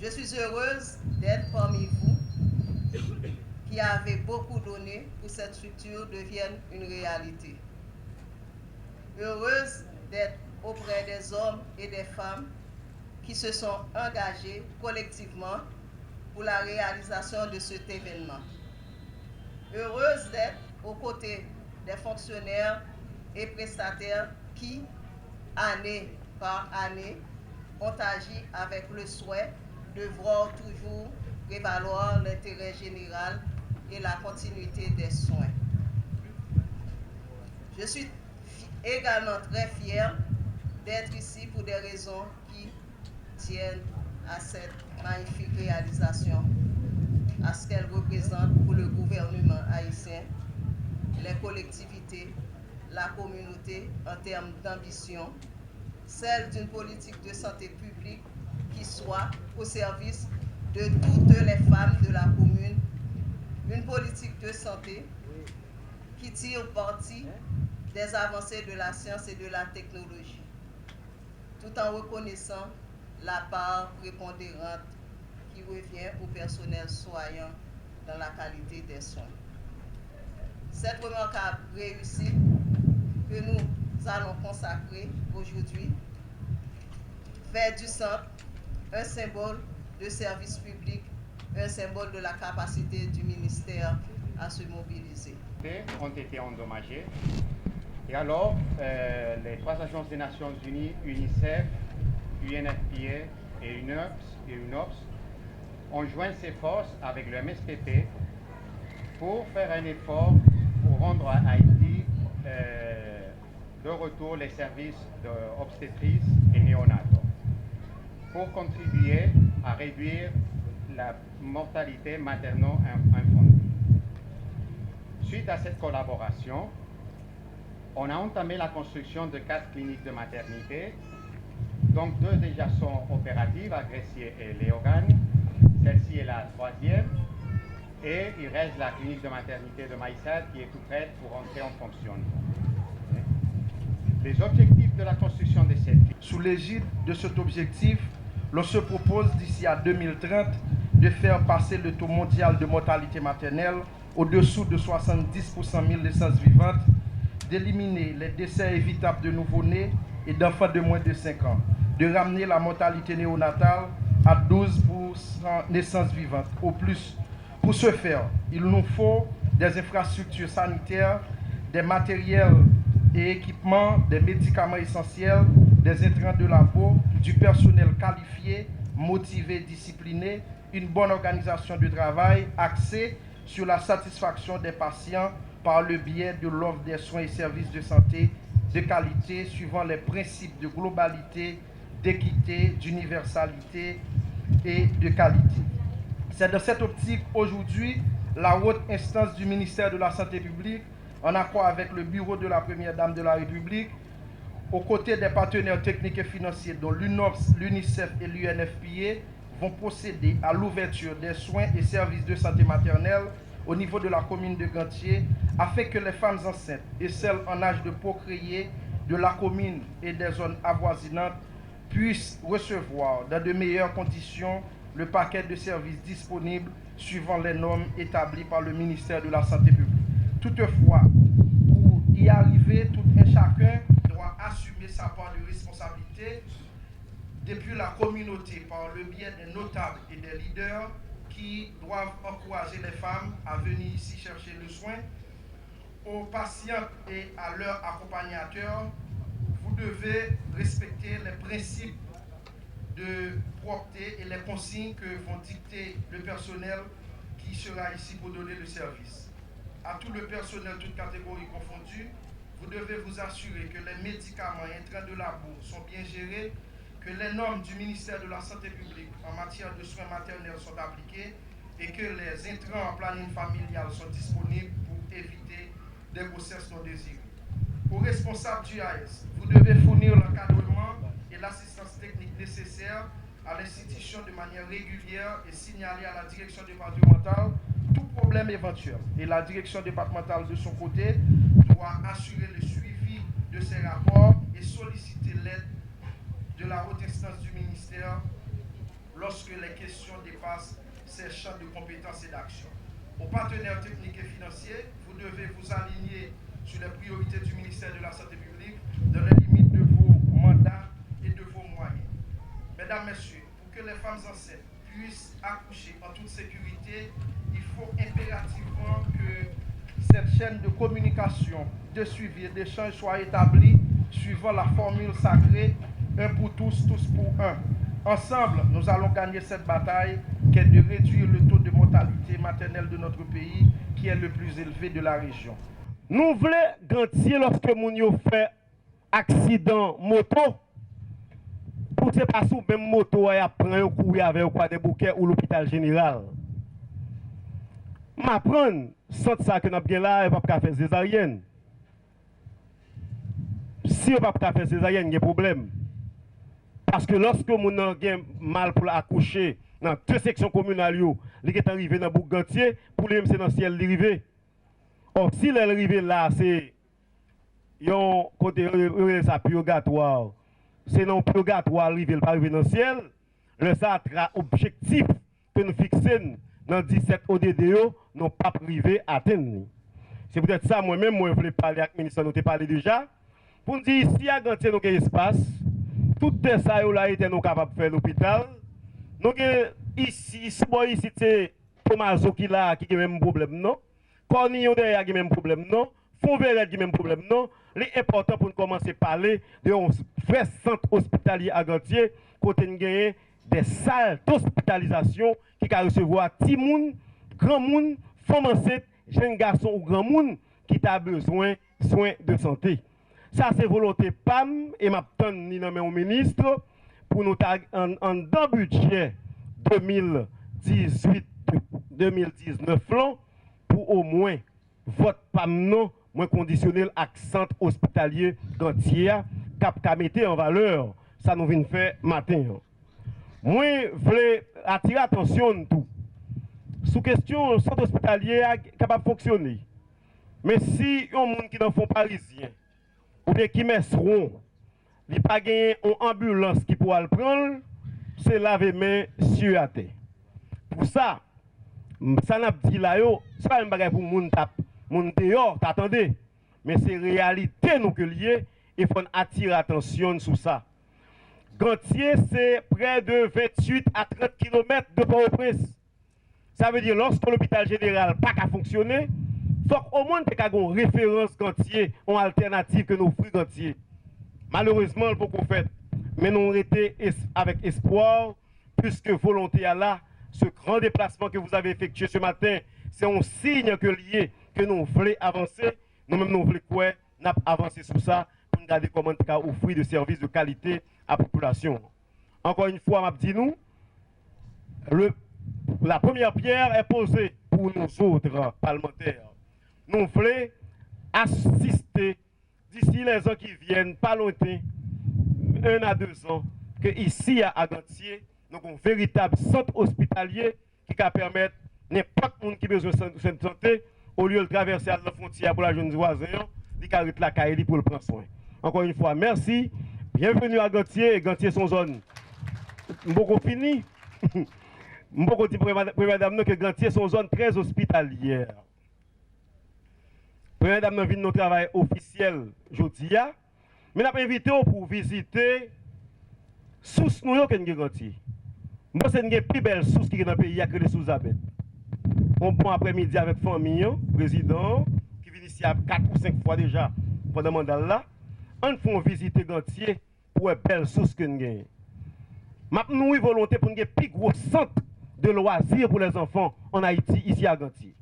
Je suis heureuse d'être parmi vous qui avez beaucoup donné pour que cette structure devienne une réalité. Heureuse d'être auprès des hommes et des femmes qui se sont engagés collectivement pour la réalisation de cet événement. Heureuse d'être aux côtés des fonctionnaires et prestataires qui, année par année, ont agi avec le souhait de voir toujours prévaloir l'intérêt général et la continuité des soins. Je suis également très fière d'être ici pour des raisons qui tiennent à cette magnifique réalisation, à ce qu'elle représente pour le gouvernement haïtien, les collectivités, la communauté en termes d'ambition, celle d'une politique de santé publique qui soit au service de toutes les femmes de la commune, une politique de santé qui tire parti des avancées de la science et de la technologie, tout en reconnaissant la part prépondérante qui revient au personnel soignant dans la qualité des soins. Cette remarquable réussite que nous allons consacrer aujourd'hui fait du centre un symbole de service public, un symbole de la capacité du ministère à se mobiliser. Ont été endommagés. Et alors, les trois agences des Nations Unies, UNICEF, UNFPA et UNOPS, ont joint ses forces avec le MSPP pour faire un effort pour rendre à Haïti de retour les services d'obstétrice et néonatal, pour contribuer à réduire la mortalité materno-infantile. Suite à cette collaboration, on a entamé la construction de 4 cliniques de maternité. Donc 2 déjà sont opératives à Gressier et Léogane. Celle-ci est la 3e. Et il reste la clinique de maternité de Maïsad qui est tout prête pour entrer en fonctionnement. Les objectifs de la construction de cette clinique. Sous l'égide de cet objectif, l'on se propose d'ici à 2030 de faire passer le taux mondial de mortalité maternelle au-dessous de 70 pour 100 000 naissances vivantes, d'éliminer les décès évitables de nouveau-nés et d'enfants de moins de 5 ans, de ramener la mortalité néonatale à 12 pour 100 naissances vivantes au plus. Pour ce faire, il nous faut des infrastructures sanitaires, des matériels et équipements, des médicaments essentiels, des intrants de labo, du personnel qualifié, motivé, discipliné, une bonne organisation du travail, axée sur la satisfaction des patients par le biais de l'offre des soins et services de santé de qualité suivant les principes de globalité, d'équité, d'universalité et de qualité. C'est dans cette optique aujourd'hui la haute instance du ministère de la Santé publique, en accord avec le bureau de la Première Dame de la République, aux côtés des partenaires techniques et financiers dont l'UNOPS, l'UNICEF et l'UNFPA, vont procéder à l'ouverture des soins et services de santé maternelle au niveau de la commune de Gantier, afin que les femmes enceintes et celles en âge de procréer de la commune et des zones avoisinantes puissent recevoir dans de meilleures conditions le paquet de services disponibles suivant les normes établies par le ministère de la Santé publique. Toutefois, pour y arriver, tout un chacun doit assumer sa part de responsabilité depuis la communauté par le biais des notables et des leaders qui doivent encourager les femmes à venir ici chercher le soin. Aux patientes et à leurs accompagnateurs, vous devez respecter les principes de propreté et les consignes que vont dicter le personnel qui sera ici pour donner le service. À tout le personnel, toutes catégories confondues, vous devez vous assurer que les médicaments et intrants de labo sont bien gérés, que les normes du ministère de la Santé publique en matière de soins maternels sont appliquées et que les intrants en planning familial sont disponibles pour éviter des grossesses non désirées. Aux responsables du AS, vous devez fournir l'encadrement et l'assistance technique nécessaire à l'institution de manière régulière et signaler à la direction départementale tout problème éventuel. Et la direction départementale, de son côté, doit assurer le suivi de ces rapports et solliciter l'aide de la haute instance du ministère lorsque les questions dépassent ces champs de compétences et d'action. Aux partenaires techniques et financiers, vous devez vous aligner sur les priorités du ministère de la Santé publique dans les limites de vos mandats et de vos moyens. Mesdames, Messieurs, pour que les femmes enceintes puissent accoucher en toute sécurité, il faut impérativement que cette chaîne de communication, de suivi et d'échange soit établie suivant la formule sacrée « un pour tous, tous pour un ». Ensemble, nous allons gagner cette bataille qui est de réduire le taux de mortalité maternelle de notre pays, qui est le plus élevé de la région. Nous voulons garantir lorsque nous fait accident moto, pour ne pas sous même moto et après courir avec quoi des bouquets ou l'hôpital général. M'apprendre sans ça que nous avons là, et pas faire césarienne. Si on ne peut pas faire césarienne, il y a un problème. Parce que lorsque nous avons mal pour accoucher dans 2 sections communales, il est arrivé dans Bougantier, pour les c'est dans le ciel arrivé. Or, si elle est arrivée là, c'est un côté purgatoire. C'est non purgatoire arrivé, pas arrivé dans le ciel. Le ça objectif que nous fixons dans 17 ODDO, n'ont pas privé à atteindre. C'est peut-être ça, moi-même, moi, je voulais parler avec le ministre, nous avons parlé déjà. Pour nous dire, ici, à Gantier, nous avons un espace. Tout ça, nous sommes capables de faire l'hôpital. Donc, ici, c'est Tomaso qui a le même problème, non? Cornillon derrière a le même problème, non? Fonveret a le même problème, non? C'est important pour nous commencer à parler de un vrai centre hospitalier à Gantier, côté nous avons des salles d'hospitalisation qui peuvent recevoir petits moun, grand moun, femmes enceintes, jeunes garçons ou grand moun qui a besoin de soins de santé. Ça, c'est volonté PAM et ma ni nommé au ministre pour nous en dans budget 2018-2019 pour au moins vote PAM non moins conditionnel à centre hospitalier Gantier cap mettre en valeur. Ça nous vient faire matin. Moi, je voulais attirer l'attention tout. Sous question, le centre hospitalier est capable de fonctionner. Mais si un monde qui dans fond parisien, ou bien qui mettront, il n'y a pas gagné une ambulance qui pourra le prendre, c'est laver main sur la terre. Pour ça, ça n'a pas dit là, ce n'est pas un bagage pour moun dehors, t'attendez. Mais c'est réalité nous que lié, il faut attirer l'attention sur ça. Gantier, c'est près de 28 à 30 km de Port-au-Prince. Ça veut dire lorsque l'hôpital général n'a pas qu'à fonctionner, il faut au moins qu'il y ait une référence Gantier, une alternative que nous offrons Gantier. Malheureusement, il faut qu'on fait. Mais nous avons été avec espoir, puisque volonté à là, ce grand déplacement que vous avez effectué ce matin, c'est un signe que lié, que nous voulons avancer. Nous-mêmes, nous voulons quoi, nous avancer sur ça, pour regarder comment on peut offrir des services de qualité à la population. Encore une fois, m'a dit nous, la première pierre est posée pour nous autres parlementaires. Nous voulons assister d'ici les ans qui viennent, pas longtemps, 1 à 2 ans, que ici à Gantier, nous avons un véritable centre hospitalier qui va permettre n'importe qui qui a besoin de santé, au lieu de traverser la frontière pour la jeune voisin, il arrête la caille pour le prendre soin. Encore une fois, merci. Bienvenue à Gantier. Gantier, son zone. Beaucoup fini. Beaucoup dit première dame que Gantier, son zone très hospitalière. Première dame, nous vient notre travail officiel aujourd'hui. Mais nous avons invité pour visiter source nous que nous Gantier. Moi, c'est une plus belle source qui est dans le pays que les sous-abêtes. On bon après-midi avec famille, président, qui vient ici à 4 ou 5 fois déjà pendant le mandat là. On fait visiter Gantier pour une belle source que nous avons. Nous avons une volonté pour un plus gros centre de loisirs pour les enfants en Haïti, ici à Gantier.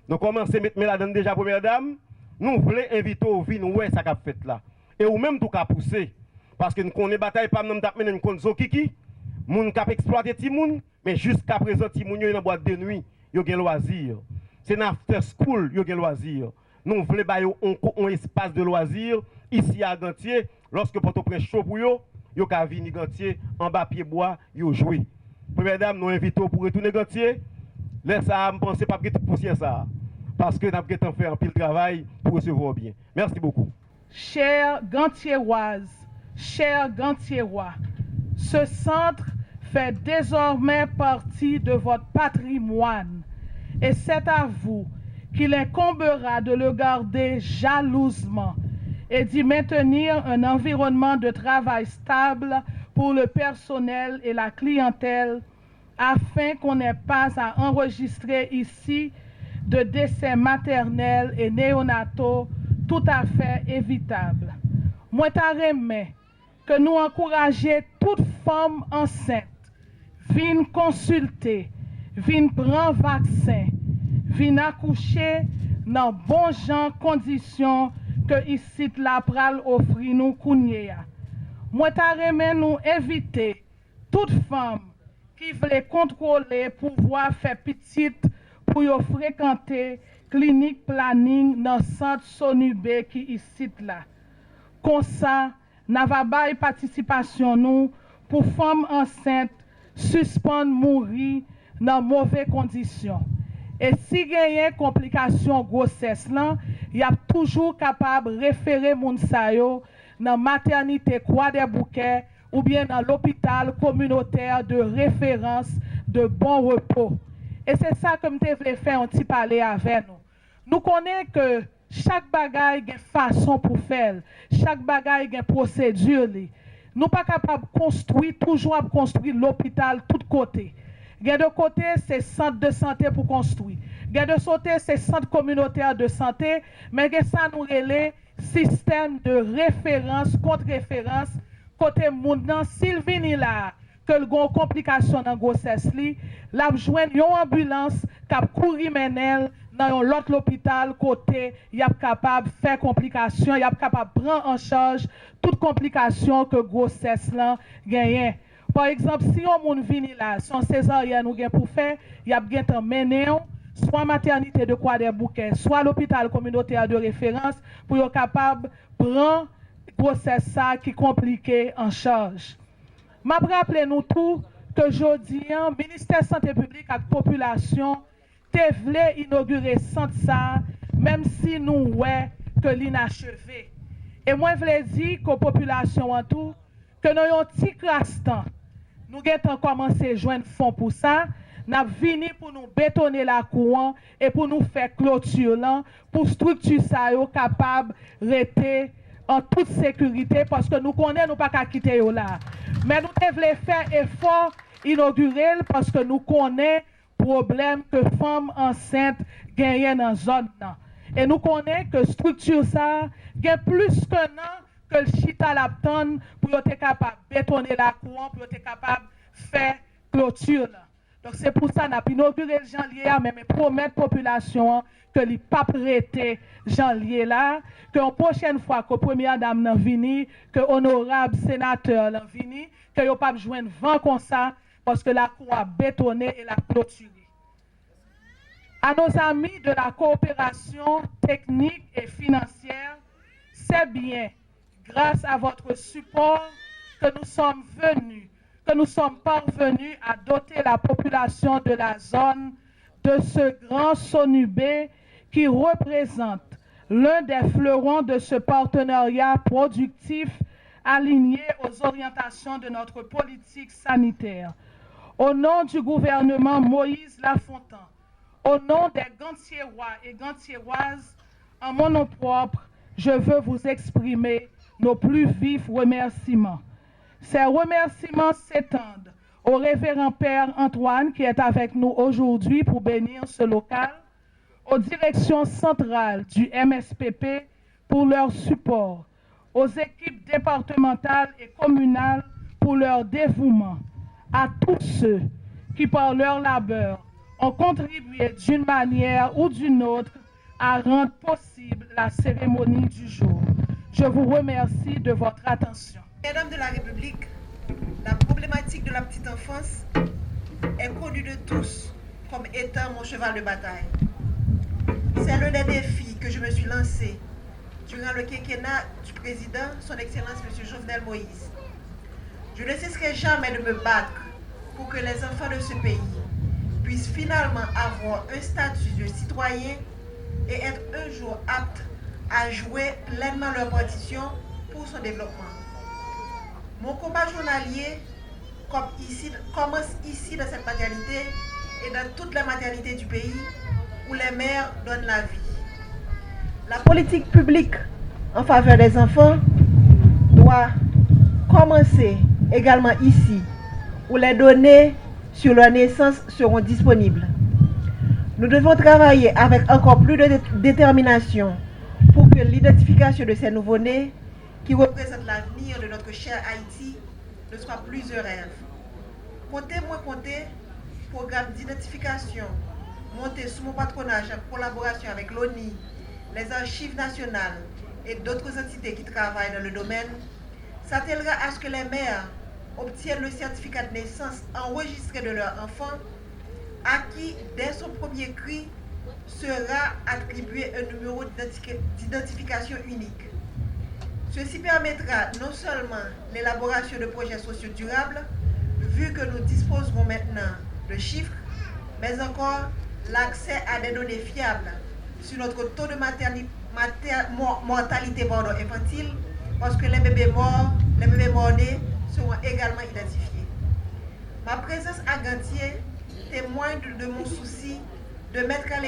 Donc, commencez à mettre la donne déjà, première dame. Nous voulons inviter au vie, nous, ça qu'a fait là. Et ou même tout cas pousser. Parce que nous connaissons bataille, pas nous tapons une konzo kiki. Nous avons exploité Timoun, mais jusqu'à présent, Timoun est dans boîte de nuit, il y a un loisir. C'est dans after school, il y a un loisir. Nous voulons un espace de loisirs ici à Gantier. Lorsque Port-au-Prince chaud pour eux, il y a venir Gantier en bas pied bois, ils jouer. Première dame, nous invitons pour retourner Gantier. Laisse ça, je pense pas que tout poussière ça. Parce que nous avons fait un pile de travail pour recevoir bien. Merci beaucoup. Chers Gantieroises, chers Gantierois, ce centre fait désormais partie de votre patrimoine et c'est à vous qu'il incombera de le garder jalousement et d'y maintenir un environnement de travail stable pour le personnel et la clientèle afin qu'on n'ait pas à enregistrer ici de décès maternels et néonataux tout à fait évitables. Moi, t'arrête que nous encourageons toute femme enceinte, vienne consulter, vienne prendre vaccin, vienne accoucher dans bon genre conditions que ici la pral offrir nous kounyea. Moi, t'arrête nous inviter toute femme qui veut contrôler pouvoir faire petite pour yo fréquenter clinique planning dans centre Sonubé qui ici là. Comme ça, n'a va bail participation nous pour femmes enceintes suspendre mourir dans mauvaises conditions. Et si il y a une complication grossesse là, il y a toujours capable de référer moun sa yo dans maternité Croix des Bouquets ou bien dans l'hôpital communautaire de référence de bon repos. Et c'est ça que je voulais faire un petit parler avec nous. Nous connaissons que chaque bagaille a une façon pour faire, chaque bagaille a une procédure. Nous ne sommes pas capables de construire, toujours à construire l'hôpital de tous côtés. De côté, c'est centre de santé pour construire. De côté, c'est centre communautaire de santé, mais ça nous relève système de référence, contre-référence, côté monde, s'il vient là, que le gon complication dans grossesse li, la joindre une ambulance cap courir menel dans l'autre hôpital côté, y a capable faire complication, y a capable prendre en charge toute complication que grossesse là gagne. Par exemple, si on moun vini là, son césarienne ou gen pour faire, y a bien temps mener soit maternité de Croix des Bouquets, soit l'hôpital communautaire de référence pour être capable prendre grossesse ça qui compliqué en charge. Je rappelle nous tout que aujourd'hui, le ministère de la Santé publique et de la population te voulait inaugurer centre ça, même si nous voyons que l'inachevé. Et moi, je voulais dire que la population en tout, que nous avons un petit crastan. Nous avons commencé à joindre fonds pour ça. Nous avons venu pour nous bétonner la cour et pour nous faire clôture là, pour structurer ça capable de rester en toute sécurité parce que nous connaissons pas qu'à quitter là. Mais nous devons faire effort inaugurer parce que nous connaissons le problème que les femmes enceintes gagnent dans la zone. Et nous connaissons que la structure ça gagne plus qu'un an que le chita l'apton pour être capable de bétonner la cour, pour être capable de faire clôture. Donc c'est pour ça que nous avons inauguré le janvier, mais promettre la population que les pas prêter janvier là, que la prochaine fois que la première dame n'a vini, que l'honorable sénateur n'a vini, que vous pas joindre vent comme ça, parce que la cour a bétonné et la clôturé. À nos amis de la coopération technique et financière, c'est bien grâce à votre support que nous sommes venus, que nous sommes parvenus à doter la population de la zone de ce grand Sonubé qui représente l'un des fleurons de ce partenariat productif aligné aux orientations de notre politique sanitaire. Au nom du gouvernement Moïse Lafontaine, au nom des Gantiérois et Gantiéroises, en mon nom propre, je veux vous exprimer nos plus vifs remerciements. Ces remerciements s'étendent au révérend Père Antoine qui est avec nous aujourd'hui pour bénir ce local, aux directions centrales du MSPP pour leur support, aux équipes départementales et communales pour leur dévouement, à tous ceux qui par leur labeur ont contribué d'une manière ou d'une autre à rendre possible la cérémonie du jour. Je vous remercie de votre attention. Mesdames de la République, la problématique de la petite enfance est connue de tous comme étant mon cheval de bataille. C'est l'un des défis que je me suis lancé durant le quinquennat du président, son Excellence M. Jovenel Moïse. Je ne cesserai jamais de me battre pour que les enfants de ce pays puissent finalement avoir un statut de citoyen et être un jour aptes à jouer pleinement leur partition pour son développement. Mon combat journalier commence ici dans cette maternité et dans toutes les maternités du pays où les mères donnent la vie. La politique publique en faveur des enfants doit commencer également ici, où les données sur leur naissance seront disponibles. Nous devons travailler avec encore plus de détermination pour que l'identification de ces nouveau-nés, qui représentent l'avenir de notre cher Haïti, ne soit plus un rêve. Comptez moins comptez, programme d'identification monté sous mon patronage en collaboration avec l'ONI, les archives nationales et d'autres entités qui travaillent dans le domaine, s'attellera à ce que les mères obtiennent le certificat de naissance enregistré de leur enfant, à qui, dès son premier cri, sera attribué un numéro d'identification unique. Ceci permettra non seulement l'élaboration de projets sociaux durables, vu que nous disposerons maintenant de chiffres, mais encore l'accès à des données fiables sur notre taux de mortalité infantile, parce que les bébés morts-nés seront également identifiés. Ma présence à Gantier témoigne de mon souci de me mettre à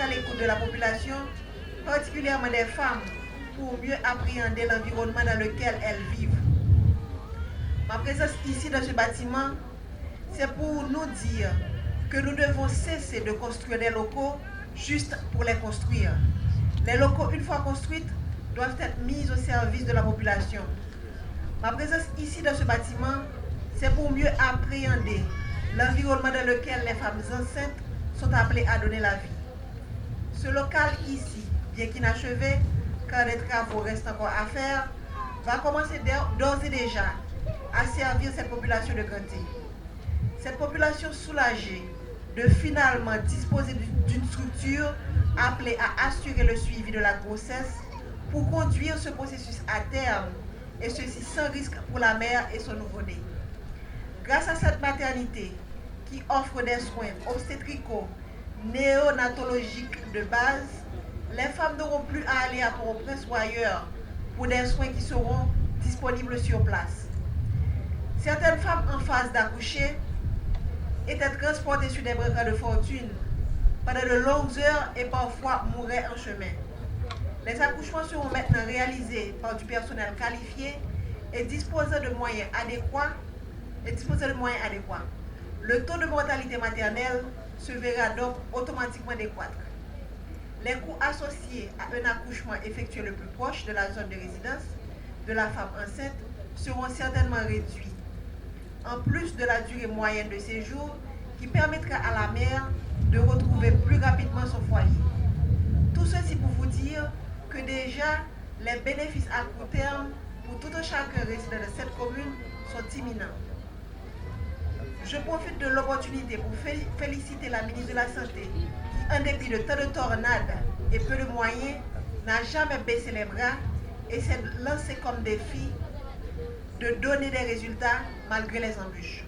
l'écoute de la population, particulièrement des femmes, pour mieux appréhender l'environnement dans lequel elles vivent. Ma présence ici dans ce bâtiment, c'est pour nous dire que nous devons cesser de construire des locaux juste pour les construire. Les locaux, une fois construits, doivent être mis au service de la population. Ma présence ici dans ce bâtiment, c'est pour mieux appréhender l'environnement dans lequel les femmes enceintes sont appelées à donner la vie. Ce local ici, bien qu'inachevé, car des travaux restent encore à faire, va commencer d'ores et déjà à servir cette population de Gantier. Cette population soulagée de finalement disposer d'une structure appelée à assurer le suivi de la grossesse pour conduire ce processus à terme, et ceci sans risque pour la mère et son nouveau-né. Grâce à cette maternité qui offre des soins obstétricaux, néonatologiques de base, les femmes n'auront plus à aller à Port-au-Prince ou ailleurs pour des soins qui seront disponibles sur place. Certaines femmes en phase d'accoucher étaient transportées sur des brancards de fortune pendant de longues heures et parfois mouraient en chemin. Les accouchements seront maintenant réalisés par du personnel qualifié et disposant de moyens adéquats. Le taux de mortalité maternelle se verra donc automatiquement décroître. Les coûts associés à un accouchement effectué le plus proche de la zone de résidence de la femme enceinte seront certainement réduits, en plus de la durée moyenne de séjour qui permettra à la mère de retrouver plus rapidement son foyer. Tout ceci pour vous dire que déjà les bénéfices à court terme pour tout un chacun résident de cette commune sont imminents. Je profite de l'opportunité pour féliciter la ministre de la Santé qui, en dépit de tant de tornades et peu de moyens, n'a jamais baissé les bras et s'est lancé comme défi de donner des résultats malgré les embûches.